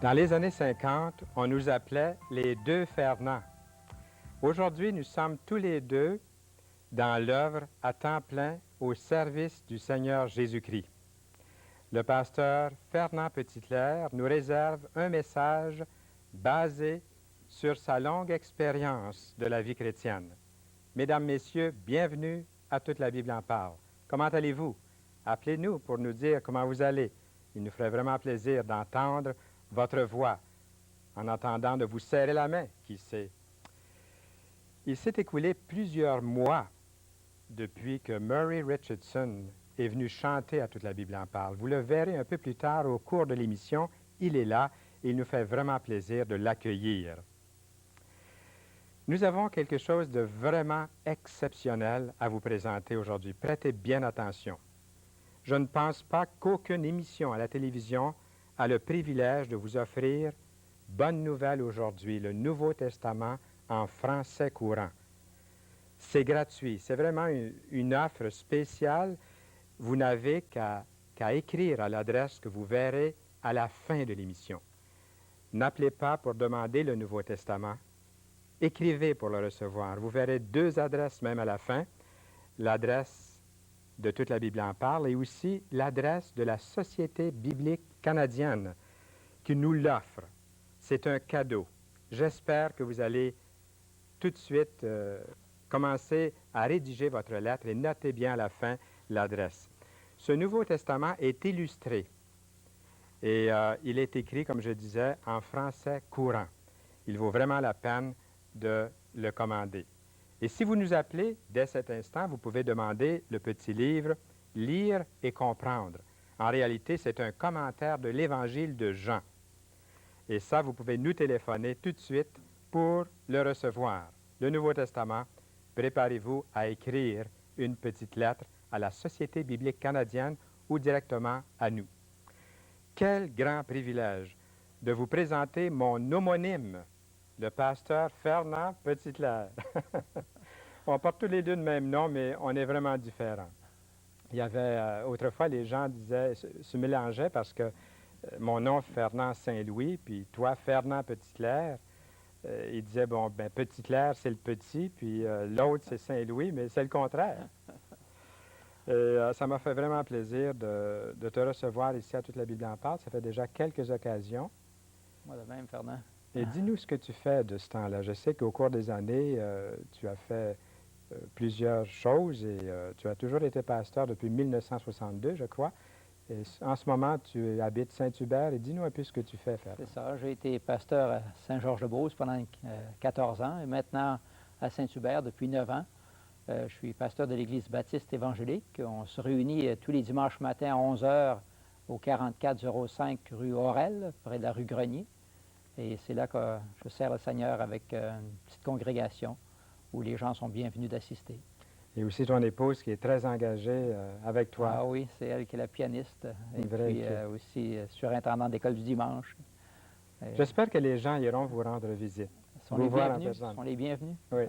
Dans les années 50, on nous appelait les deux Fernand. Aujourd'hui, nous sommes tous les deux dans l'œuvre à temps plein au service du Seigneur Jésus-Christ. Le pasteur Fernand Petitclerc nous réserve un message basé sur sa longue expérience de la vie chrétienne. Mesdames, Messieurs, bienvenue à Toute la Bible en parle. Comment allez-vous? Appelez-nous pour nous dire comment vous allez. Il nous ferait vraiment plaisir d'entendre votre voix, en attendant de vous serrer la main, qui sait. Il s'est écoulé plusieurs mois depuis que Murray Richardson est venu chanter à Toute la Bible en parle. Vous le verrez un peu plus tard au cours de l'émission. Il est là et il nous fait vraiment plaisir de l'accueillir. Nous avons quelque chose de vraiment exceptionnel à vous présenter aujourd'hui. Prêtez bien attention. Je ne pense pas qu'aucune émission à la télévision a le privilège de vous offrir Bonne Nouvelle aujourd'hui, le Nouveau Testament en français courant. C'est gratuit, c'est vraiment une offre spéciale. Vous n'avez qu'à écrire à l'adresse que vous verrez à la fin de l'émission. N'appelez pas pour demander le Nouveau Testament. Écrivez pour le recevoir. Vous verrez deux adresses même à la fin. L'adresse de Toute la Bible en parle et aussi l'adresse de la Société biblique canadienne qui nous l'offre. C'est un cadeau. J'espère que vous allez tout de suite commencer à rédiger votre lettre et notez bien à la fin l'adresse. Ce Nouveau Testament est illustré et il est écrit, comme je disais, en français courant. Il vaut vraiment la peine de le commander. Et si vous nous appelez, dès cet instant, vous pouvez demander le petit livre « Lire et comprendre ». En réalité, c'est un commentaire de l'Évangile de Jean. Et ça, vous pouvez nous téléphoner tout de suite pour le recevoir. Le Nouveau Testament, préparez-vous à écrire une petite lettre à la Société biblique canadienne ou directement à nous. Quel grand privilège de vous présenter mon homonyme, le pasteur Fernand Petitclerc. On porte tous les deux le même nom, mais on est vraiment différents. Il y avait, autrefois, les gens se mélangeaient parce que mon nom, Fernand Saint-Louis, puis toi, Fernand Petitclerc, ils disaient, bon, ben Petitclerc, c'est le petit, puis l'autre, c'est Saint-Louis, mais c'est le contraire. Et ça m'a fait vraiment plaisir de te recevoir ici à Toute la Bible en parle. Ça fait déjà quelques occasions. Moi de même, Fernand. Et dis-nous ce que tu fais de ce temps-là. Je sais qu'au cours des années, tu as fait plusieurs choses et tu as toujours été pasteur depuis 1962, je crois. Et en ce moment, tu habites Saint-Hubert et dis-nous un peu ce que tu fais, Fernand. C'est ça. J'ai été pasteur à Saint-Georges-de-Beauce pendant 14 ans et maintenant à Saint-Hubert depuis 9 ans. Je suis pasteur de l'Église baptiste évangélique. On se réunit tous les dimanches matins à 11 h au 4405 rue Aurel, près de la rue Grenier. Et c'est là que je sers le Seigneur avec une petite congrégation où les gens sont bienvenus d'assister. Et aussi ton épouse qui est très engagée avec toi. Ah oui, c'est elle qui est la pianiste et puis aussi surintendante d'école du dimanche. J'espère que les gens iront vous rendre visite. Sont les bienvenus. Oui.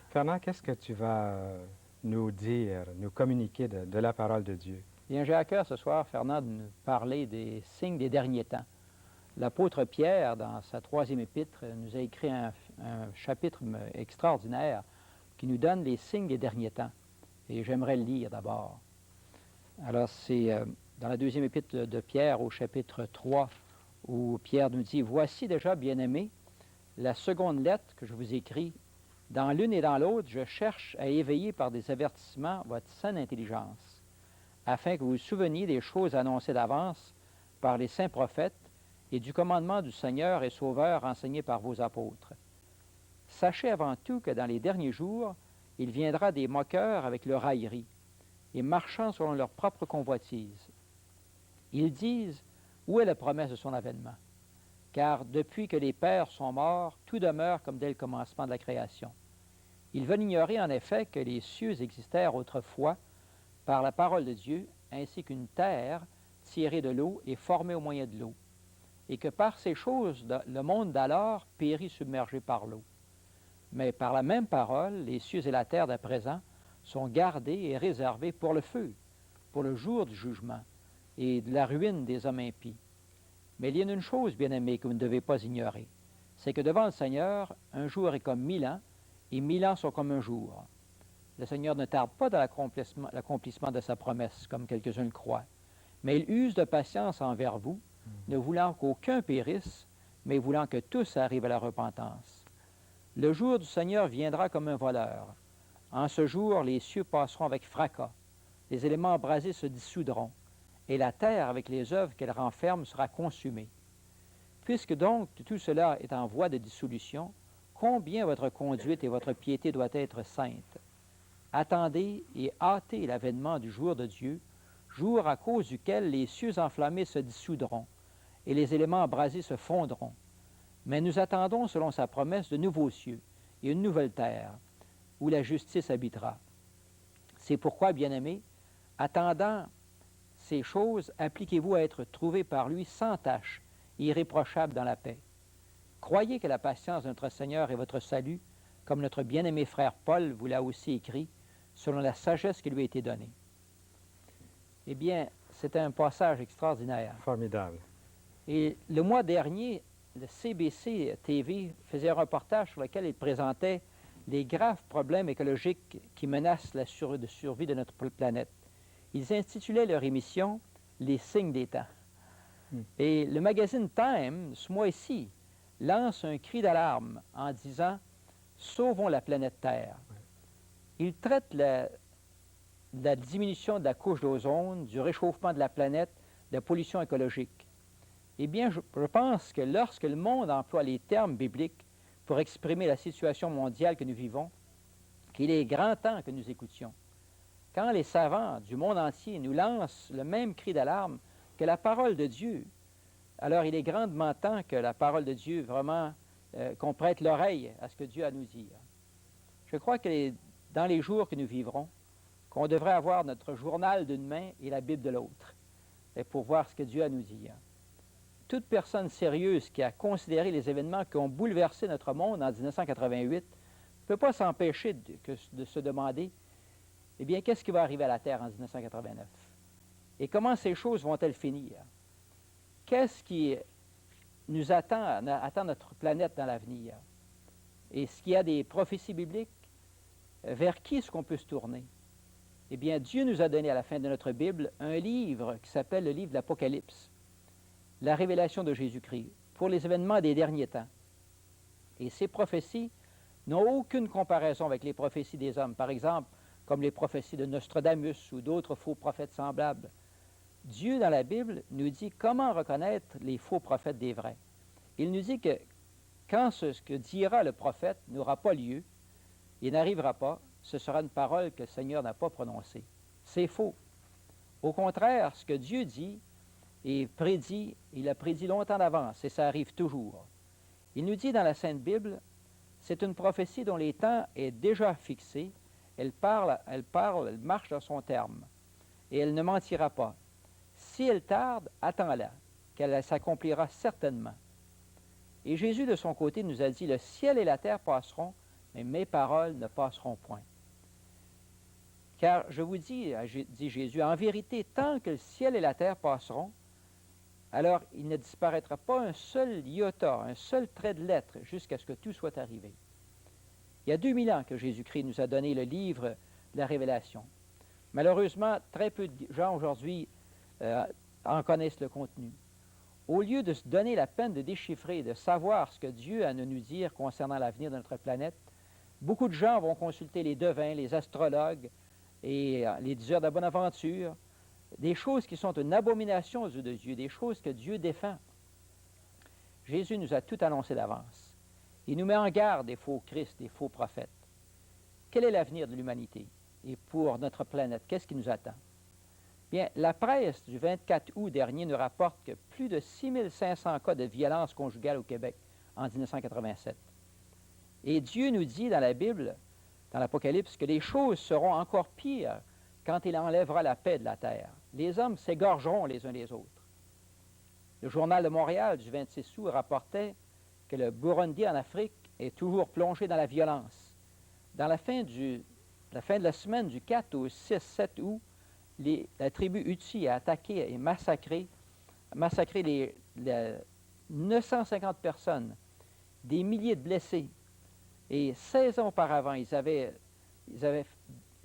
Fernand, qu'est-ce que tu vas nous dire, nous communiquer de la parole de Dieu? Bien, j'ai à cœur ce soir, Fernand, de nous parler des signes des derniers temps. L'apôtre Pierre, dans sa 3e épître, nous a écrit un chapitre extraordinaire qui nous donne les signes des derniers temps. Et j'aimerais le lire d'abord. Alors, c'est dans la 2e épître de Pierre, au chapitre 3, où Pierre nous dit « Voici déjà, bien-aimés, la seconde lettre que je vous écris. Dans l'une et dans l'autre, je cherche à éveiller par des avertissements votre saine intelligence, afin que vous vous souveniez des choses annoncées d'avance par les saints prophètes et du commandement du Seigneur et Sauveur enseigné par vos apôtres. Sachez avant tout que dans les derniers jours, il viendra des moqueurs avec leur raillerie, et marchant selon leur propre convoitise. Ils disent, où est la promesse de son avènement? Car depuis que les pères sont morts, tout demeure comme dès le commencement de la création. Ils veulent ignorer en effet que les cieux existèrent autrefois par la parole de Dieu, ainsi qu'une terre tirée de l'eau et formée au moyen de l'eau, et que par ces choses, le monde d'alors périt submergé par l'eau. Mais par la même parole, les cieux et la terre d'à présent sont gardés et réservés pour le feu, pour le jour du jugement et de la ruine des hommes impies. Mais il y a une chose, bien-aimés, que vous ne devez pas ignorer. C'est que devant le Seigneur, un jour est comme 1000 ans, et 1000 ans sont comme un jour. Le Seigneur ne tarde pas dans l'accomplissement de sa promesse, comme quelques-uns le croient. Mais il use de patience envers vous, ne voulant qu'aucun périsse, mais voulant que tous arrivent à la repentance. Le jour du Seigneur viendra comme un voleur. En ce jour, les cieux passeront avec fracas, les éléments embrasés se dissoudront, et la terre, avec les œuvres qu'elle renferme, sera consumée. Puisque donc tout cela est en voie de dissolution, combien votre conduite et votre piété doit être sainte. Attendez et hâtez l'avènement du jour de Dieu, jour à cause duquel les cieux enflammés se dissoudront, et les éléments embrasés se fondront. Mais nous attendons, selon sa promesse, de nouveaux cieux et une nouvelle terre, où la justice habitera. C'est pourquoi, bien-aimés, attendant ces choses, appliquez-vous à être trouvés par lui sans tache et irréprochables dans la paix. Croyez que la patience de notre Seigneur est votre salut, comme notre bien-aimé frère Paul vous l'a aussi écrit, selon la sagesse qui lui a été donnée. Eh bien, c'est un passage extraordinaire. Formidable. Et le mois dernier, le CBC TV faisait un reportage sur lequel il présentait les graves problèmes écologiques qui menacent la survie de notre planète. Ils intitulaient leur émission « Les signes des temps ». Et le magazine Time, ce mois-ci, lance un cri d'alarme en disant « Sauvons la planète Terre ». Il traite de la diminution de la couche d'ozone, du réchauffement de la planète, de la pollution écologique. Eh bien, je pense que lorsque le monde emploie les termes bibliques pour exprimer la situation mondiale que nous vivons, qu'il est grand temps que nous écoutions. Quand les savants du monde entier nous lancent le même cri d'alarme que la parole de Dieu, alors il est grandement temps que la parole de Dieu, vraiment, qu'on prête l'oreille à ce que Dieu a à nous dire. Je crois que dans les jours que nous vivrons, qu'on devrait avoir notre journal d'une main et la Bible de l'autre, pour voir ce que Dieu a à nous dire. Toute personne sérieuse qui a considéré les événements qui ont bouleversé notre monde en 1988 ne peut pas s'empêcher de se demander, eh bien, qu'est-ce qui va arriver à la Terre en 1989? Et comment ces choses vont-elles finir? Qu'est-ce qui nous attend notre planète dans l'avenir? Est-ce qu'il y a des prophéties bibliques? Vers qui est-ce qu'on peut se tourner? Eh bien, Dieu nous a donné à la fin de notre Bible un livre qui s'appelle le livre de l'Apocalypse, la révélation de Jésus-Christ, pour les événements des derniers temps. Et ces prophéties n'ont aucune comparaison avec les prophéties des hommes, par exemple, comme les prophéties de Nostradamus ou d'autres faux prophètes semblables. Dieu, dans la Bible, nous dit comment reconnaître les faux prophètes des vrais. Il nous dit que quand ce que dira le prophète n'aura pas lieu, il n'arrivera pas, ce sera une parole que le Seigneur n'a pas prononcée. C'est faux. Au contraire, ce que Dieu dit et prédit, il a prédit longtemps d'avance, et ça arrive toujours. Il nous dit dans la Sainte Bible, c'est une prophétie dont les temps est déjà fixé, elle marche dans son terme, et elle ne mentira pas. Si elle tarde, attends-la, qu'elle s'accomplira certainement. Et Jésus, de son côté, nous a dit, le ciel et la terre passeront, mais mes paroles ne passeront point. Car je vous dis, dit Jésus, en vérité, tant que le ciel et la terre passeront, alors il ne disparaîtra pas un seul iota, un seul trait de lettre, jusqu'à ce que tout soit arrivé. Il y a 2000 ans que Jésus-Christ nous a donné le livre de la Révélation. Malheureusement, très peu de gens aujourd'hui en connaissent le contenu. Au lieu de se donner la peine de déchiffrer, de savoir ce que Dieu a à nous dire concernant l'avenir de notre planète, beaucoup de gens vont consulter les devins, les astrologues et les diseurs de la bonne aventure, des choses qui sont une abomination aux yeux de Dieu, des choses que Dieu défend. Jésus nous a tout annoncé d'avance. Il nous met en garde des faux Christ, des faux prophètes. Quel est l'avenir de l'humanité? Et pour notre planète, qu'est-ce qui nous attend? Bien, la presse du 24 août dernier nous rapporte que plus de 6500 cas de violence conjugale au Québec en 1987. Et Dieu nous dit dans la Bible, dans l'Apocalypse, que les choses seront encore pires quand il enlèvera la paix de la terre. Les hommes s'égorgeront les uns les autres. Le journal de Montréal du 26 août rapportait que le Burundi en Afrique est toujours plongé dans la violence. Dans la fin de la semaine du 4 au 6-7 août, la tribu Hutsi a attaqué et massacré massacré 950 personnes, des milliers de blessés. Et 16 ans auparavant, ils avaient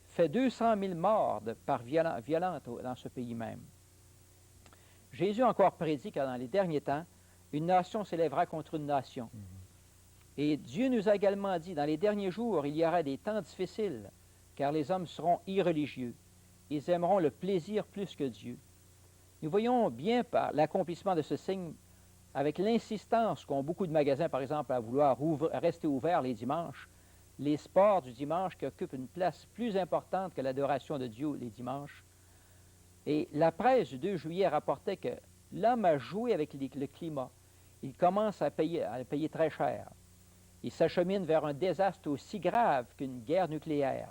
fait 200 000 morts par violente dans ce pays même. Jésus a encore prédit que dans les derniers temps, une nation s'élèvera contre une nation. Et Dieu nous a également dit, dans les derniers jours, il y aura des temps difficiles, car les hommes seront irreligieux. Ils aimeront le plaisir plus que Dieu. Nous voyons bien par l'accomplissement de ce signe, avec l'insistance qu'ont beaucoup de magasins, par exemple, à vouloir rester ouverts les dimanches, les sports du dimanche qui occupent une place plus importante que l'adoration de Dieu les dimanches. Et la presse du 2 juillet rapportait que l'homme a joué avec le climat. Il commence à le payer très cher. Il s'achemine vers un désastre aussi grave qu'une guerre nucléaire.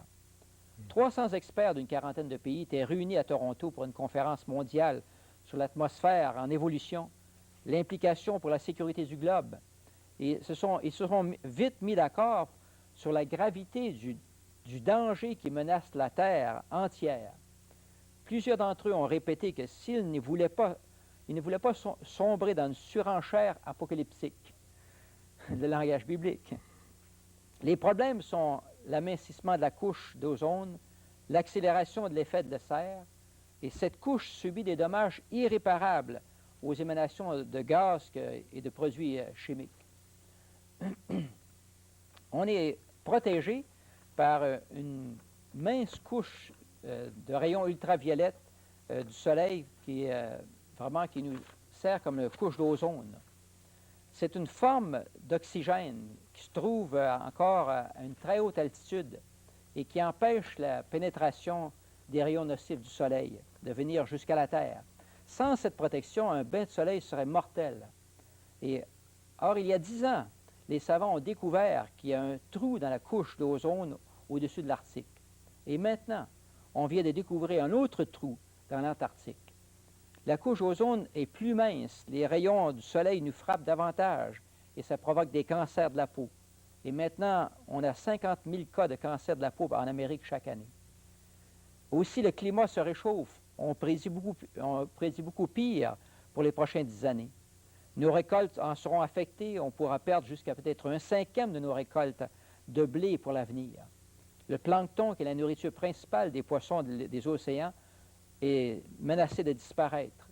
300 experts d'une quarantaine de pays étaient réunis à Toronto pour une conférence mondiale sur l'atmosphère en évolution, l'implication pour la sécurité du globe. Et ils se sont vite mis d'accord sur la gravité du danger qui menace la Terre entière. Plusieurs d'entre eux ont répété que s'ils ne voulaient pas sombrer dans une surenchère apocalyptique, le langage biblique. Les problèmes sont l'amincissement de la couche d'ozone, l'accélération de l'effet de serre, et cette couche subit des dommages irréparables aux émanations de gaz et de produits chimiques. On est protégé par une mince couche de rayons ultraviolets du soleil qui nous sert comme une couche d'ozone. C'est une forme d'oxygène qui se trouve encore à une très haute altitude et qui empêche la pénétration des rayons nocifs du soleil de venir jusqu'à la Terre. Sans cette protection, un bain de soleil serait mortel. Or, il y a 10 ans, les savants ont découvert qu'il y a un trou dans la couche d'ozone au-dessus de l'Arctique. Et maintenant, on vient de découvrir un autre trou dans l'Antarctique. La couche d'ozone est plus mince, les rayons du soleil nous frappent davantage et ça provoque des cancers de la peau. Et maintenant, on a 50 000 cas de cancer de la peau en Amérique chaque année. Aussi, le climat se réchauffe. On prédit beaucoup pire pour les prochaines 10 années. Nos récoltes en seront affectées. On pourra perdre jusqu'à peut-être 1/5 de nos récoltes de blé pour l'avenir. Le plancton, qui est la nourriture principale des poissons des océans, est menacé de disparaître.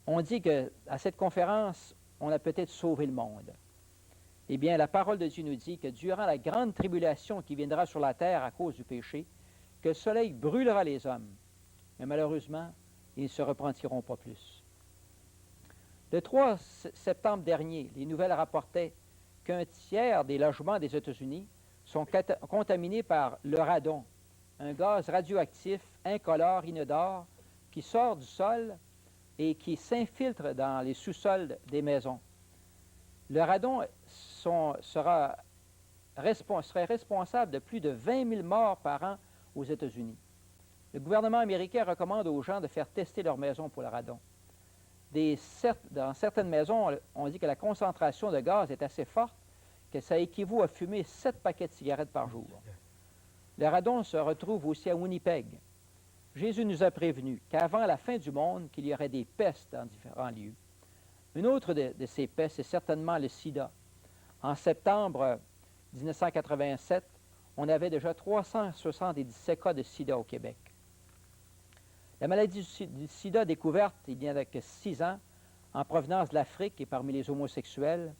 On dit qu'à cette conférence, on a peut-être sauvé le monde. Eh bien, la parole de Dieu nous dit que durant la grande tribulation qui viendra sur la terre à cause du péché, que le soleil brûlera les hommes. Mais malheureusement, ils ne se repentiront pas plus. Le 3 septembre dernier, les nouvelles rapportaient qu'un tiers des logements des États-Unis sont contaminés par le radon, un gaz radioactif incolore, inodore, qui sort du sol et qui s'infiltre dans les sous-sols des maisons. Le radon serait responsable de plus de 20 000 morts par an aux États-Unis. Le gouvernement américain recommande aux gens de faire tester leur maison pour le radon. Dans certaines maisons, on dit que la concentration de gaz est assez forte que ça équivaut à fumer 7 paquets de cigarettes par jour. Le radon se retrouve aussi à Winnipeg. Jésus nous a prévenus qu'avant la fin du monde, qu'il y aurait des pestes dans différents lieux. Une autre de ces pestes est certainement le sida. En septembre 1987, on avait déjà 377 cas de sida au Québec. La maladie du sida découverte il y a que 6 ans, en provenance de l'Afrique et parmi les homosexuels.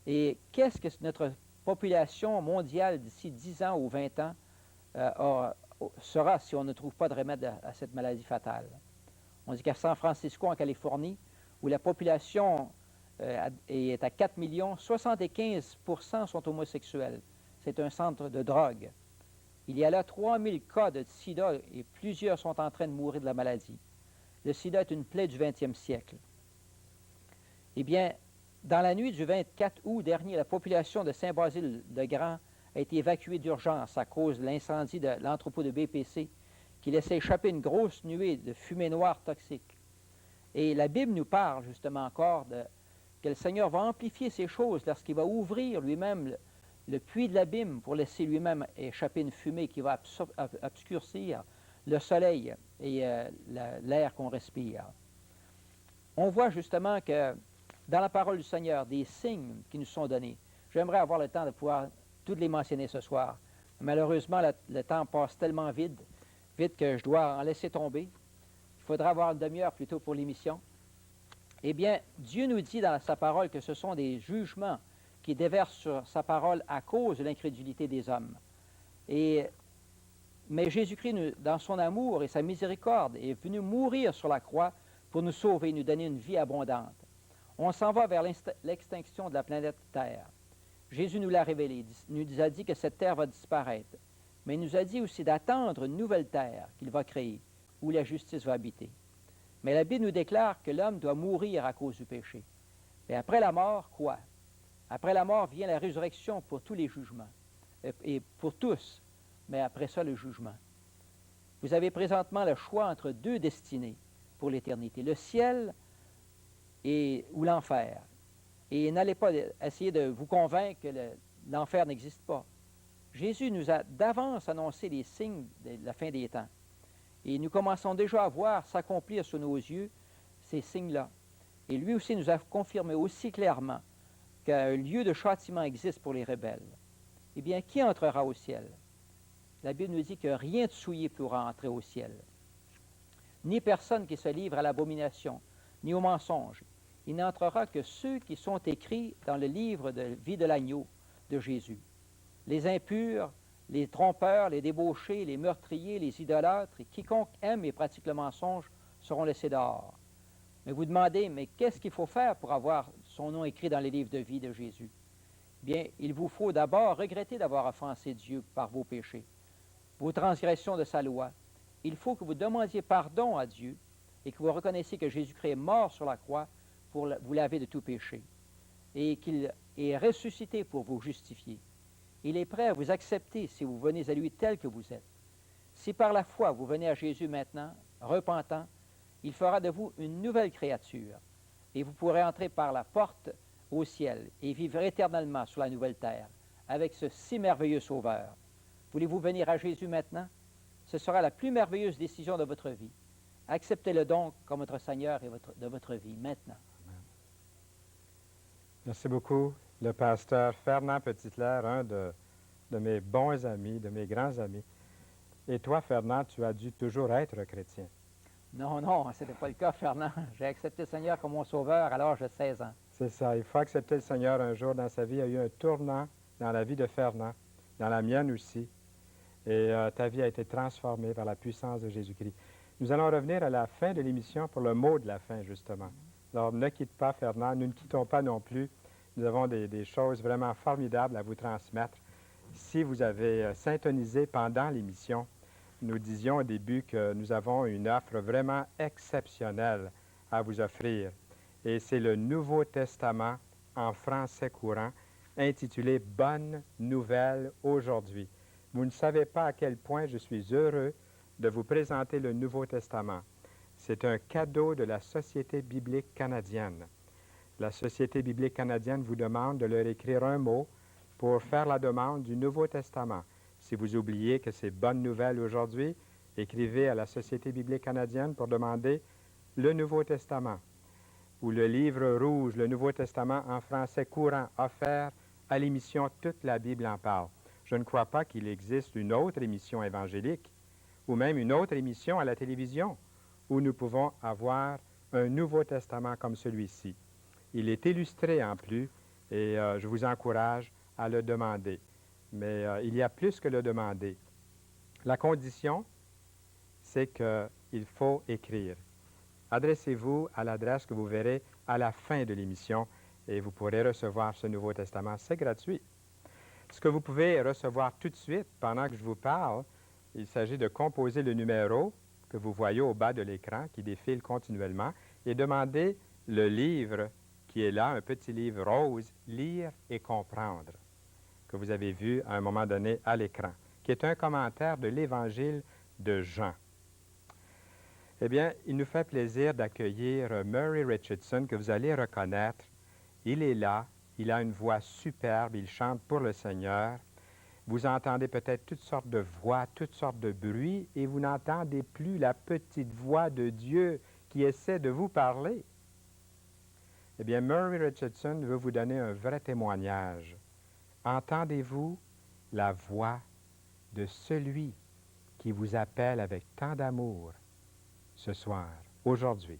Et qu'est-ce que notre population mondiale d'ici 10 ans ou 20 ans sera si on ne trouve pas de remède à cette maladie fatale? On dit qu'à San Francisco, en Californie, où la population est à 4 millions, 75% sont homosexuels. C'est un centre de drogue. Il y a là 3000 cas de sida et plusieurs sont en train de mourir de la maladie. Le sida est une plaie du 20e siècle. Eh bien, dans la nuit du 24 août dernier, la population de Saint-Basile-le-Grand a été évacuée d'urgence à cause de l'incendie de l'entrepôt de BPC qui laissait échapper une grosse nuée de fumée noire toxique. Et la Bible nous parle justement encore que le Seigneur va amplifier ces choses lorsqu'il va ouvrir lui-même le puits de l'abîme pour laisser lui-même échapper une fumée qui va obscurcir le soleil et l'air qu'on respire. on voit justement que dans la parole du Seigneur, des signes qui nous sont donnés. J'aimerais avoir le temps de pouvoir toutes les mentionner ce soir. Malheureusement, le temps passe tellement vite que je dois en laisser tomber. Il faudra avoir une demi-heure plutôt pour l'émission. Eh bien, Dieu nous dit dans sa parole que ce sont des jugements qui déversent sur sa parole à cause de l'incrédulité des hommes. Mais Jésus-Christ, dans son amour et sa miséricorde, est venu mourir sur la croix pour nous sauver, nous donner une vie abondante. On s'en va vers l'extinction de la planète Terre. Jésus nous l'a révélé, nous a dit que cette terre va disparaître, mais il nous a dit aussi d'attendre une nouvelle terre qu'il va créer, où la justice va habiter. Mais la Bible nous déclare que l'homme doit mourir à cause du péché. Et après la mort, quoi? Après la mort vient la résurrection pour tous les jugements, et pour tous, mais après ça, le jugement. Vous avez présentement le choix entre deux destinées pour l'éternité, le ciel ou l'enfer. Et n'allez pas essayer de vous convaincre que l'enfer n'existe pas. Jésus nous a d'avance annoncé les signes de la fin des temps. Et nous commençons déjà à voir s'accomplir sous nos yeux ces signes-là. Et lui aussi nous a confirmé aussi clairement qu'un lieu de châtiment existe pour les rebelles. Eh bien, qui entrera au ciel? La Bible nous dit que rien de souillé pourra entrer au ciel. Ni personne qui se livre à l'abomination, ni au mensonge. Il n'entrera que ceux qui sont écrits dans le livre de vie de l'agneau de Jésus. Les impurs, les trompeurs, les débauchés, les meurtriers, les idolâtres, et quiconque aime et pratique le mensonge seront laissés dehors. Mais vous demandez, mais qu'est-ce qu'il faut faire pour avoir son nom écrit dans les livres de vie de Jésus? Bien, il vous faut d'abord regretter d'avoir offensé Dieu par vos péchés, vos transgressions de sa loi. Il faut que vous demandiez pardon à Dieu et que vous reconnaissiez que Jésus-Christ est mort sur la croix pour vous laver de tout péché et qu'il est ressuscité pour vous justifier. Il est prêt à vous accepter si vous venez à lui tel que vous êtes. Si par la foi vous venez à Jésus maintenant, repentant, il fera de vous une nouvelle créature et vous pourrez entrer par la porte au ciel et vivre éternellement sur la nouvelle terre avec ce si merveilleux Sauveur. Voulez-vous venir à Jésus maintenant? Ce sera la plus merveilleuse décision de votre vie. Acceptez-le donc comme votre Seigneur et de votre vie maintenant. Merci beaucoup, le pasteur Fernand Petitclerc, un de mes bons amis, de mes grands amis. Et toi, Fernand, tu as dû toujours être chrétien. Non, non, ce n'était pas le cas, Fernand. J'ai accepté le Seigneur comme mon sauveur à l'âge de 16 ans. C'est ça, il faut accepter le Seigneur un jour dans sa vie. Il y a eu un tournant dans la vie de Fernand, dans la mienne aussi. Et ta vie a été transformée par la puissance de Jésus-Christ. Nous allons revenir à la fin de l'émission pour le mot de la fin, justement. Alors, ne quitte pas, Fernand. Nous ne quittons pas non plus. Nous avons des choses vraiment formidables à vous transmettre. Si vous avez syntonisé pendant l'émission, nous disions au début que nous avons une offre vraiment exceptionnelle à vous offrir. Et c'est le Nouveau Testament en français courant, intitulé « Bonne nouvelle aujourd'hui ». Vous ne savez pas à quel point je suis heureux de vous présenter le Nouveau Testament. C'est un cadeau de la Société biblique canadienne. La Société biblique canadienne vous demande de leur écrire un mot pour faire la demande du Nouveau Testament. Si vous oubliez que c'est Bonne nouvelle aujourd'hui, écrivez à la Société biblique canadienne pour demander le Nouveau Testament ou le livre rouge, le Nouveau Testament en français courant, offert à l'émission Toute la Bible en parle. Je ne crois pas qu'il existe une autre émission évangélique ou même une autre émission à la télévision où nous pouvons avoir un Nouveau Testament comme celui-ci. Il est illustré en plus et je vous encourage à le demander. Mais il y a plus que le demander. La condition, c'est qu'il faut écrire. Adressez-vous à l'adresse que vous verrez à la fin de l'émission et vous pourrez recevoir ce Nouveau Testament. C'est gratuit. Ce que vous pouvez recevoir tout de suite pendant que je vous parle, il s'agit de composer le numéro que vous voyez au bas de l'écran qui défile continuellement et demander le livre qui est là, un petit livre rose, « Lire et comprendre », que vous avez vu à un moment donné à l'écran, qui est un commentaire de l'Évangile de Jean. Eh bien, il nous fait plaisir d'accueillir Murray Richardson, que vous allez reconnaître. Il est là, il a une voix superbe, il chante pour le Seigneur. Vous entendez peut-être toutes sortes de voix, toutes sortes de bruits, et vous n'entendez plus la petite voix de Dieu qui essaie de vous parler. Eh bien, Murray Richardson veut vous donner un vrai témoignage. Entendez-vous la voix de celui qui vous appelle avec tant d'amour ce soir, aujourd'hui?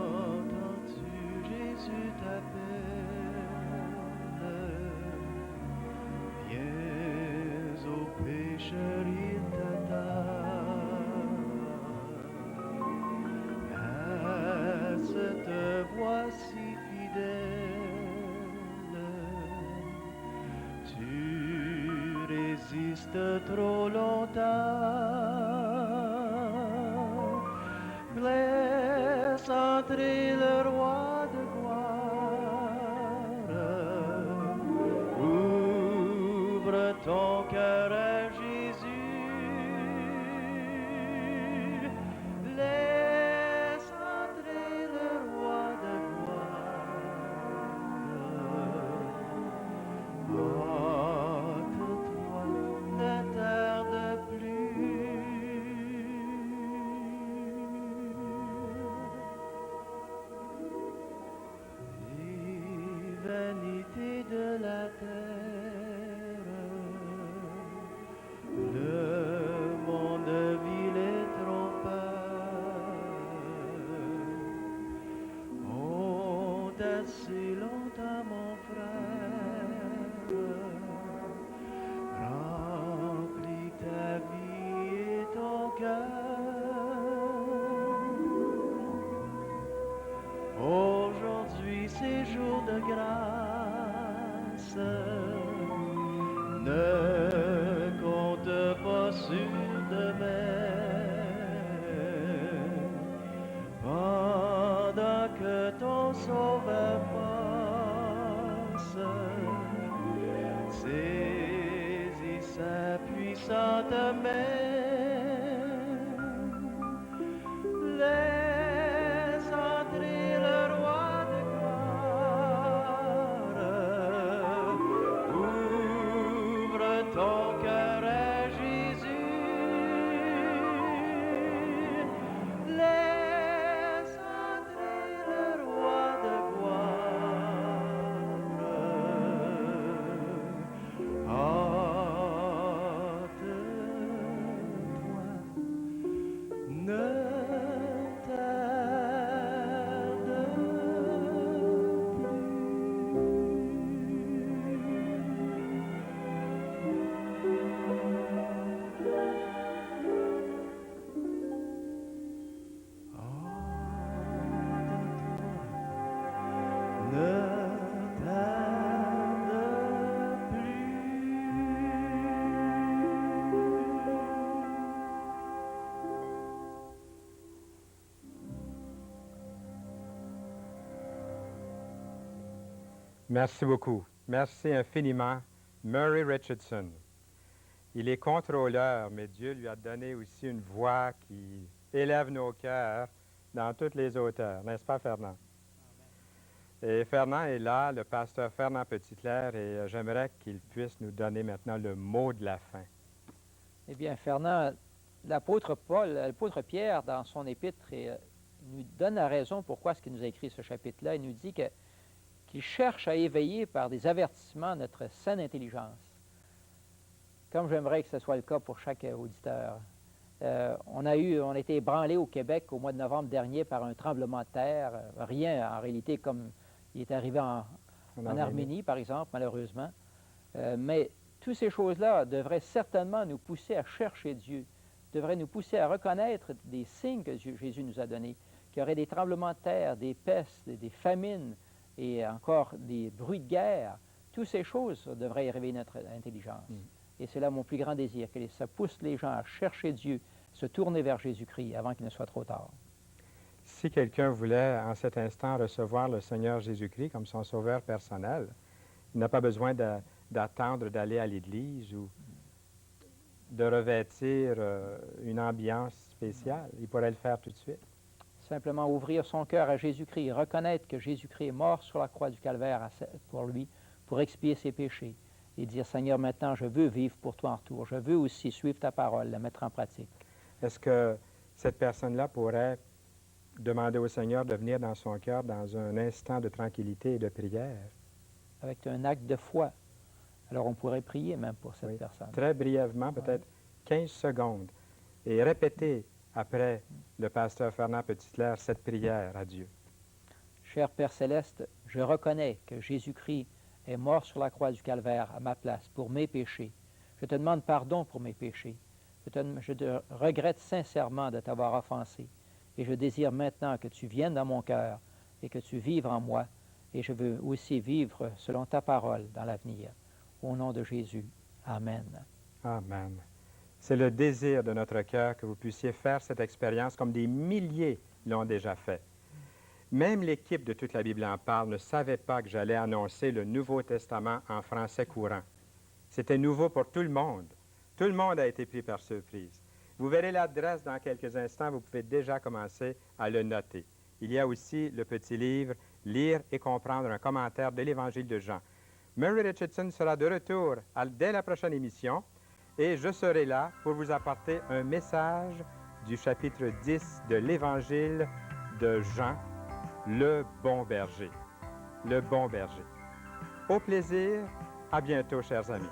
Entends-tu Jésus t'appelle? Viens au pécheur, il t'attend. À cette voix si fidèle, tu résistes trop longtemps. Laisse entrer le roi de gloire. Ouvre ton cœur à Jésus. Laisse entrer le roi de gloire. Hâte-toi, ne tarde plus. Les vanités de la terre, le monde vil et trompeur, ont assez longtemps, mon frère, rempli ta vie et ton cœur. Aujourd'hui, c'est jour de grâce. Ne compte pas sur demain. Pendant que ton sauveur passe, saisis sa puissante main. Laisse entrer le roi de gloire. Ouvre ton cœur à Jésus. Laisse entrer le roi de gloire. Hâte-toi, ne tarde plus. Hâte-toi, ne tarde Merci beaucoup. Merci infiniment, Murray Richardson. Il est contrôleur, mais Dieu lui a donné aussi une voix qui élève nos cœurs dans toutes les hauteurs, n'est-ce pas, Fernand? Et Fernand est là, le pasteur Fernand Petitclerc, et j'aimerais qu'il puisse nous donner maintenant le mot de la fin. Eh bien, Fernand, l'apôtre Pierre, dans son épître, nous donne la raison pourquoi est-ce qu'il nous a écrit ce chapitre-là. Il nous dit qu'il cherche à éveiller par des avertissements notre saine intelligence. Comme j'aimerais que ce soit le cas pour chaque auditeur. On a été ébranlé au Québec au mois de novembre dernier par un tremblement de terre. Rien, en réalité, comme il est arrivé en Arménie, par exemple, malheureusement. Mais toutes ces choses-là devraient certainement nous pousser à chercher Dieu, devraient nous pousser à reconnaître des signes que Jésus nous a donnés, qu'il y aurait des tremblements de terre, des pestes, des famines et encore des bruits de guerre. Toutes ces choses devraient réveiller notre intelligence. Et c'est là mon plus grand désir, que ça pousse les gens à chercher Dieu, se tourner vers Jésus-Christ avant qu'il ne soit trop tard. Si quelqu'un voulait en cet instant recevoir le Seigneur Jésus-Christ comme son sauveur personnel, il n'a pas besoin d'attendre d'aller à l'Église ou de revêtir une ambiance spéciale. Il pourrait le faire tout de suite. Simplement ouvrir son cœur à Jésus-Christ, reconnaître que Jésus-Christ est mort sur la croix du Calvaire pour lui, pour expier ses péchés, et dire, Seigneur, maintenant, je veux vivre pour toi en retour. Je veux aussi suivre ta parole, la mettre en pratique. Est-ce que cette personne-là pourrait demander au Seigneur de venir dans son cœur dans un instant de tranquillité et de prière? Avec un acte de foi. Alors, on pourrait prier même pour cette Oui. personne. Très brièvement, peut-être 15 secondes, et répéter après le pasteur Fernand Petitclerc cette prière à Dieu. Cher Père Céleste, je reconnais que Jésus-Christ est mort sur la croix du Calvaire à ma place pour mes péchés. Je te demande pardon pour mes péchés. Je te regrette sincèrement de t'avoir offensé. Et je désire maintenant que tu viennes dans mon cœur et que tu vives en moi. Et je veux aussi vivre selon ta parole dans l'avenir. Au nom de Jésus. Amen. Amen. C'est le désir de notre cœur que vous puissiez faire cette expérience comme des milliers l'ont déjà fait. Même l'équipe de Toute la Bible en parle ne savait pas que j'allais annoncer le Nouveau Testament en français courant. C'était nouveau pour tout le monde. Tout le monde a été pris par surprise. Vous verrez l'adresse dans quelques instants, vous pouvez déjà commencer à le noter. Il y a aussi le petit livre « Lire et comprendre un commentaire de l'Évangile de Jean ». Mary Richardson sera de retour dès la prochaine émission et je serai là pour vous apporter un message du chapitre 10 de l'Évangile de Jean, le bon berger. Le bon berger. Au plaisir, à bientôt, chers amis.